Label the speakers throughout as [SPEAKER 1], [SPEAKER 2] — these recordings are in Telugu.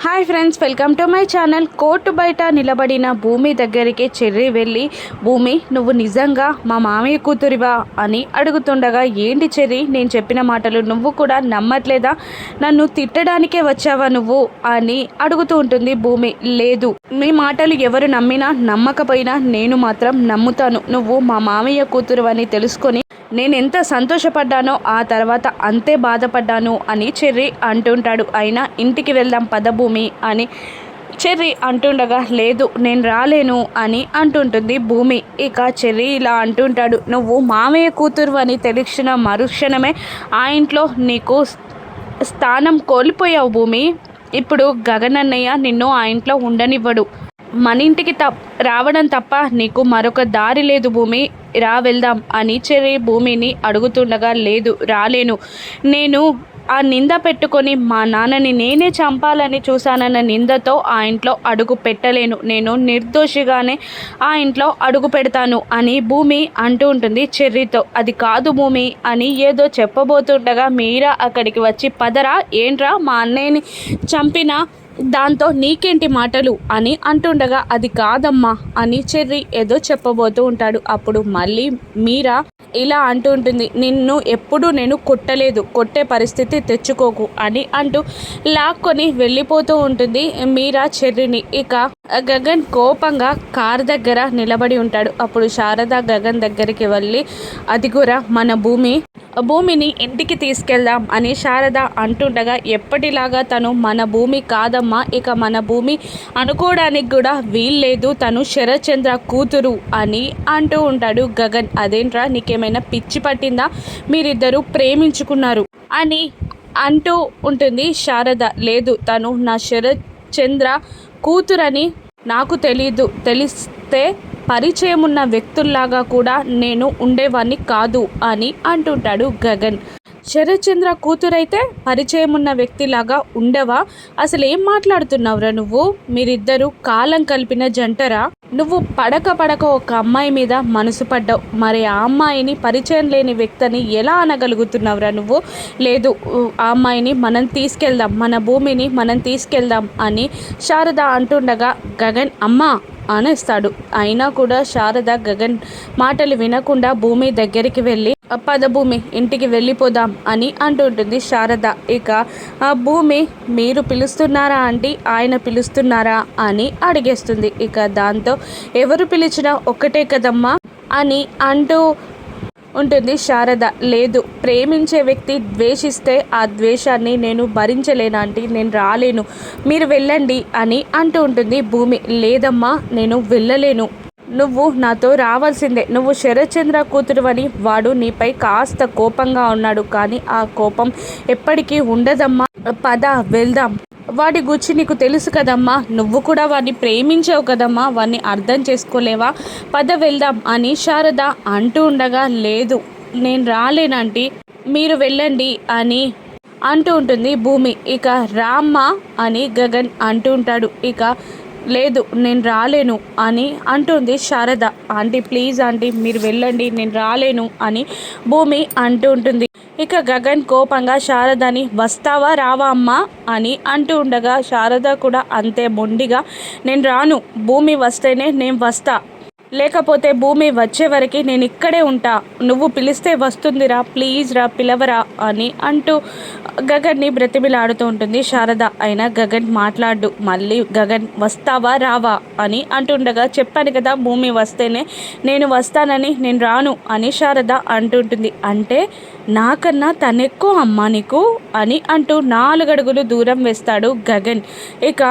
[SPEAKER 1] Hi friends, welcome to my channel. Court బయట నిలబడిన భూమి దగ్గరికి చెర్రీ వెళ్ళి, భూమి నువ్వు నిజంగా మా మామయ్య కూతురివా అని అడుగుతుండగా, ఏంటి చెర్రీ, నేను చెప్పిన మాటలు నువ్వు కూడా నమ్మట్లేదా? నన్ను తిట్టడానికే వచ్చావా నువ్వు అని అడుగుతూ ఉంటుంది భూమి. లేదు, మీ మాటలు ఎవరు నమ్మినా నమ్మకపోయినా నేను మాత్రం నమ్ముతాను. నువ్వు మా మామయ్య కూతురు అని తెలుసుకొని నేను ఎంత సంతోషపడ్డానో ఆ తర్వాత అంతే బాధపడ్డాను అని చెర్రీ అంటుంటాడు. అయినా ఇంటికి వెళ్దాం పద భూమి అని చెర్రీ అంటుండగా, లేదు నేను రాలేను అని అంటుంటుంది భూమి. ఇక చెర్రీ ఇలా అంటుంటాడు, నువ్వు మామయ్య కూతురు అని తెలిసిన మరుక్షణమే ఆ ఇంట్లో నీకు స్థానం కోల్పోయావు భూమి. ఇప్పుడు గగన్ అన్నయ్య నిన్ను ఆ ఇంట్లో ఉండనివ్వడు. మన ఇంటికి రావడం తప్ప నీకు మరొక దారి లేదు భూమి, రా వెళ్దాం అని చెర్రీ భూమిని అడుగుతుండగా, లేదు రాలేను, నేను ఆ నింద పెట్టుకొని మా నాన్నని నేనే చంపాలని చూశానన్న నిందతో ఆ ఇంట్లో అడుగు పెట్టలేను. నేను నిర్దోషిగానే ఆ ఇంట్లో అడుగు పెడతాను అని భూమి అంటూ ఉంటుంది చెర్రీతో. అది కాదు భూమి అని ఏదో చెప్పబోతుండగా మీరా అక్కడికి వచ్చి, పదరా, ఏంట్రా మా అన్నయ్యని చంపిన దాంతో నీకేంటి మాటలు అని అంటుండగా, అది కాదమ్మా అని చెర్రీ ఏదో చెప్పబోతూ ఉంటాడు. అప్పుడు మళ్ళీ మీరా ఇలా అంటూ ఉంటుంది, నిన్ను ఎప్పుడూ నేను కొట్టలేదు, కొట్టే పరిస్థితి తెచ్చుకోకు అని అంటూ లాక్కొని వెళ్ళిపోతూ ఉంటుంది మీరా చెర్రీని. ఇక గగన్ కోపంగా కార్ దగ్గర నిలబడి ఉంటాడు. అప్పుడు శారద గగన్ దగ్గరికి వెళ్ళి, అదిగురా మన భూమిని ఇంటికి తీసుకెళ్దాం అని శారద అంటుండగా, ఎప్పటిలాగా తను మన భూమి కాదమ్మా, ఇక మన భూమి అనుకోవడానికి కూడా వీల్లేదు, తను శరత్చంద్ర కూతురు అని అంటూ ఉంటాడు గగన్. అదేంట్రా, నీకేమైనా పిచ్చి పట్టిందా, మీరిద్దరూ ప్రేమించుకున్నారు అని అంటూ ఉంటుంది శారద. లేదు, తను నా శరత్చంద్ర కూతురని నాకు తెలీదు, తెలిస్తే పరిచయం ఉన్న వ్యక్తుల్లాగా కూడా నేను ఉండేవాడిని కాదు అని అంటుంటాడు గగన్. శరత్చంద్ర కూతురైతే పరిచయం ఉన్న వ్యక్తిలాగా ఉండవా? అసలు ఏం మాట్లాడుతున్నావురా నువ్వు? మీరిద్దరూ కాలం కలిపిన జంటరా? నువ్వు పడక ఒక అమ్మాయి మీద మనసు పడ్డావు, మరి ఆ అమ్మాయిని పరిచయం లేని వ్యక్తిని ఎలా అనగలుగుతున్నావురా నువ్వు? లేదు, ఆ అమ్మాయిని మనం తీసుకెళ్దాం, మన భూమిని మనం తీసుకెళ్దాం అని శారద అంటుండగా, గగన్ అమ్మా అనేస్తాడు. అయినా కూడా శారద గగన్ మాటలు వినకుండా భూమి దగ్గరికి వెళ్ళి, పద భూమి ఇంటికి వెళ్ళిపోదాం అని అంటుంటుంది శారద. ఇక ఆ భూమి, మీరు పిలుస్తున్నారా ఆంటీ, ఆయన పిలుస్తున్నారా అని అడిగేస్తుంది. ఇక దాంతో ఎవరు పిలిచినా ఒక్కటే కదమ్మా అని అంటూ ఉంటుంది శారద. లేదు, ప్రేమించే వ్యక్తి ద్వేషిస్తే ఆ ద్వేషాన్ని నేను భరించలేనంటే నేను రాలేను, మీరు వెళ్ళండి అని అంటూ ఉంటుంది భూమి. లేదమ్మా, నేను వెళ్ళలేను, నువ్వు నాతో రావాల్సిందే. నువ్వు శరత్చంద్ర కూతురు అని వాడు నీపై కాస్త కోపంగా ఉన్నాడు, కానీ ఆ కోపం ఎప్పటికీ ఉండదమ్మా, పద వెళ్దాం. వాడి గురించి నీకు తెలుసు కదమ్మా, నువ్వు కూడా వాడిని ప్రేమించావు కదమ్మా, వాడిని అర్థం చేసుకోలేవా, పద వెళ్దాం అని శారద అంటూ ఉండగా, లేదు నేను రాలేనంటీ, మీరు వెళ్ళండి అని అంటూ ఉంటుంది భూమి. ఇక రామ్మ అని గగన్ అంటూ ఉంటాడు. ఇక లేదు నేను రాలేను అని అంటుంది శారద. ఆంటీ ప్లీజ్ ఆంటీ, మీరు వెళ్ళండి, నేను రాలేను అని భూమి అంటూ ఉంటుంది. ఇక గగన్ కోపంగా శారదని, వస్తావా రావా అమ్మా అని అంటూ ఉండగా, శారద కూడా అంతే మొండిగా, నేను రాను, భూమి వస్తేనే నేను వస్తా, లేకపోతే భూమి వచ్చే వరకు నేను ఇక్కడే ఉంటా, నువ్వు పిలిస్తే వస్తుందిరా, ప్లీజ్ రా, పిలవరా అని అంటూ గగన్ని బ్రతిమిలాడుతూ ఉంటుంది శారద. అయినా గగన్ మాట్లాడు. మళ్ళీ గగన్, వస్తావా రావా అని అంటుండగా, చెప్పాను కదా భూమి వస్తేనే నేను వస్తానని, నేను రాను అని శారద అంటుంటుంది. అంటే నాకన్నా తనెక్కువ అమ్మా నీకు అని అంటూ 4 అడుగులు దూరం వేస్తాడు గగన్. ఇక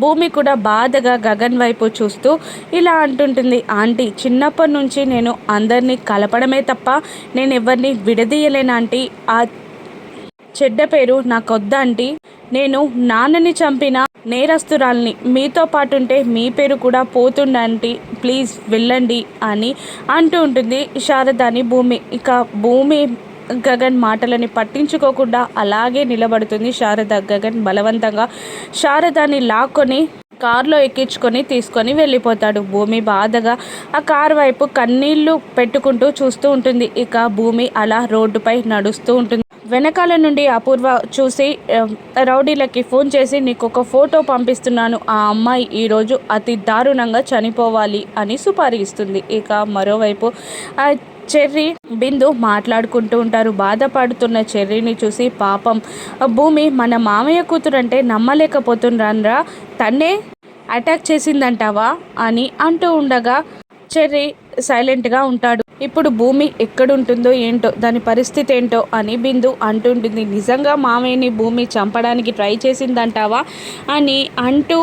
[SPEAKER 1] భూమి కూడా బాధగా గగన్ వైపు చూస్తూ ఇలా అంటుంటుంది, ఆంటీ చిన్నప్పటి నుంచి నేను అందరినీ కలపడమే తప్ప నేను ఎవరిని విడదీయలేను ఆంటీ, ఆ చెడ్డ పేరు నాకొద్దా ఆంటీ, నేను నాన్నని చంపిన నేరస్తురాల్ని, మీతో పాటు ఉంటే మీ పేరు కూడా పోతుండంటీ, ప్లీజ్ వెళ్ళండి అని అంటూ ఉంటుంది శారదాని భూమి. ఇక భూమి గగన్ మాటలని పట్టించుకోకుండా అలాగే నిలబడుతుంది శారద. గగన్ బలవంతంగా శారదాని లాక్కొని కారులో ఎక్కించుకొని తీసుకొని వెళ్ళిపోతాడు. భూమి బాధగా ఆ కారు వైపు కన్నీళ్లు పెట్టుకుంటూ చూస్తూ ఉంటుంది. ఇక భూమి అలా రోడ్డుపై నడుస్తూ ఉంటుంది. వెనకాల నుండి అపూర్వ చూసి రౌడీలకి ఫోన్ చేసి నీకు ఒక ఫోటో పంపిస్తున్నాను, ఆ అమ్మాయి ఈరోజు అతి దారుణంగా చనిపోవాలి అని సుపారీ ఇస్తుంది. ఇక మరోవైపు చెర్రీ బిందు మాట్లాడుకుంటూ ఉంటారు. బాధపడుతున్న చెర్రీని చూసి పాపం భూమి మన మామయ్య కూతురు అంటే నమ్మలేకపోతున్నారా, తన్నే అటాక్ చేసిందంటావా అని అంటూ ఉండగా చెర్రీ సైలెంట్గా ఉంటాడు. ఇప్పుడు భూమి ఎక్కడుంటుందో ఏంటో, దాని పరిస్థితి ఏంటో అని బిందు అంటుంటుంది. నిజంగా మామయ్యని భూమి చంపడానికి ట్రై చేసిందంటావా అని అంటూ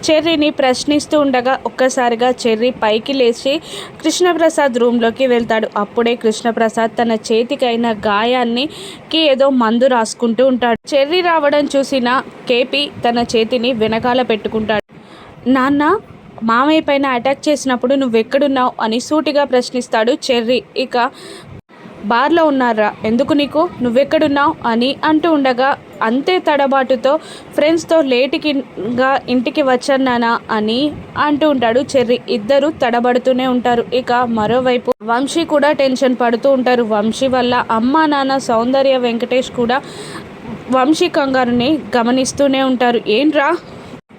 [SPEAKER 1] చెర్రీని ప్రశ్నిస్తూ ఉండగా ఒక్కసారిగా చెర్రీ పైకి లేచి కృష్ణప్రసాద్ రూమ్లోకి వెళ్తాడు. అప్పుడే కృష్ణప్రసాద్ తన చేతికైన గాయానికి ఏదో మందు రాసుకుంటూ ఉంటాడు. చెర్రీ రావడం చూసిన కేపీ తన చేతిని వెనకాల పెట్టుకుంటాడు. నాన్న, మామయ్య పైన అటాక్ చేసినప్పుడు నువ్వెక్కడున్నావు అని సూటిగా ప్రశ్నిస్తాడు చెర్రీ. ఇక బార్లో ఉన్నారా, ఎందుకు నీకు, నువ్వెక్కడున్నావు అని అంటూ ఉండగా అంతే తడబాటుతో ఫ్రెండ్స్తో లేటుగా ఇంటికి వచ్చానా అని అంటూ ఉంటాడు చెర్రీ. ఇద్దరు తడబడుతూనే ఉంటారు. ఇక మరోవైపు వంశీ కూడా టెన్షన్ పడుతూ ఉంటారు. వంశీ వల్ల అమ్మ నాన్న సౌందర్య వెంకటేష్ కూడా వంశీ కంగారుని గమనిస్తూనే ఉంటారు. ఏంట్రా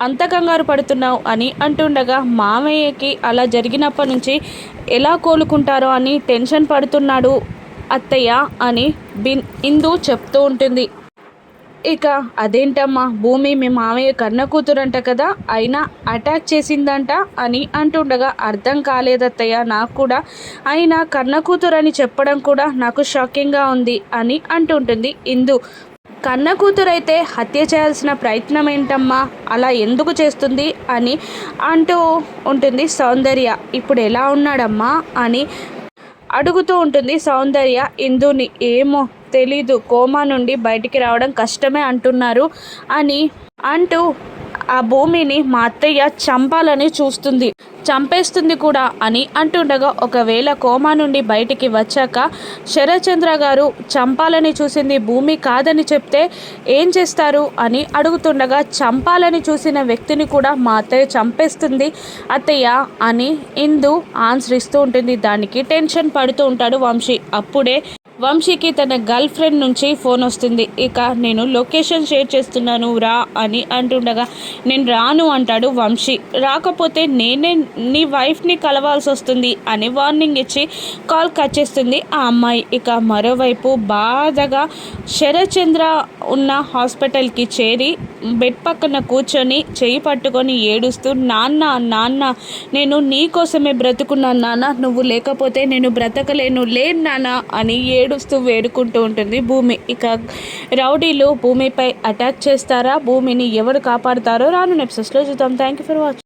[SPEAKER 1] అంత కంగారు పడుతున్నావు అని అంటుండగా మామయ్యకి అలా జరిగినప్పటి నుంచి ఎలా కోలుకుంటారో అని టెన్షన్ పడుతున్నాడు అత్తయ్య అని ఇందు చెప్తూ ఉంటుంది. ఇక అదేంటమ్మా, భూమి మీ మామయ్య కన్న కూతురంట కదా, అయినా అటాక్ చేసిందంట అని అంటుండగా అర్థం కాలేదత్తయ్య నాకు కూడా, అయినా కన్న కూతురని చెప్పడం కూడా నాకు షాకింగ్గా ఉంది అని అంటుంటుంది ఇందు. కన్న కూతురైతే హత్య చేయాల్సిన ప్రయత్నం ఏంటమ్మా, అలా ఎందుకు చేస్తుంది అని అంటూ ఉంటుంది సౌందర్య. ఇప్పుడు ఎలా ఉన్నాడమ్మా అని అడుగుతూ ఉంటుంది సౌందర్య ఇందుని. ఏమో తెలీదు, కోమా నుండి బయటికి రావడం కష్టమే అంటున్నారు అని అంటూ ఆ భూమిని మా అత్తయ్య చంపాలని చూస్తుంది, చంపేస్తుంది కూడా అని అంటుండగా ఒకవేళ కోమా నుండి బయటికి వచ్చాక శరత్చంద్ర గారు చంపాలని చూసింది భూమి కాదని చెప్తే ఏం చేస్తారు అని అడుగుతుండగా చంపాలని చూసిన వ్యక్తిని కూడా మా అత్తయ్య చంపేస్తుంది అత్తయ్య అని ఇందు ఆన్సర్ ఇస్తూ ఉంటుంది. దానికి టెన్షన్ పడుతూ ఉంటాడు వంశీ. అప్పుడే వంశీకి తన గర్ల్ ఫ్రెండ్ నుంచి ఫోన్ వస్తుంది. ఇక నేను లొకేషన్ షేర్ చేస్తున్నాను రా అని అంటుండగా నేను రాను అంటాడు వంశీ. రాకపోతే నేనే నీ వైఫ్ని కలవాల్సి వస్తుంది అని వార్నింగ్ ఇచ్చి కాల్ కట్ చేస్తుంది ఆ అమ్మాయి. ఇక మరోవైపు బాధగా శరత్చంద్ర ఉన్న హాస్పిటల్కి చేరి బెడ్ పక్కన కూర్చొని చేయి పట్టుకొని ఏడుస్తూ నాన్న నాన్న నేను నీ కోసమే బ్రతుకున్నాను నాన్న, నువ్వు లేకపోతే నేను బ్రతకలేను, లేదు నాన్న అని ఏడుస్తూ వేడుకుంటూ ఉంటుంది భూమి. ఇక రౌడీలు భూమిపై అటాక్ చేస్తారా, భూమిని ఎవరు కాపాడుతారో రాను ఎపిసోడ్స్లో చూద్దాం. Thank you for watching.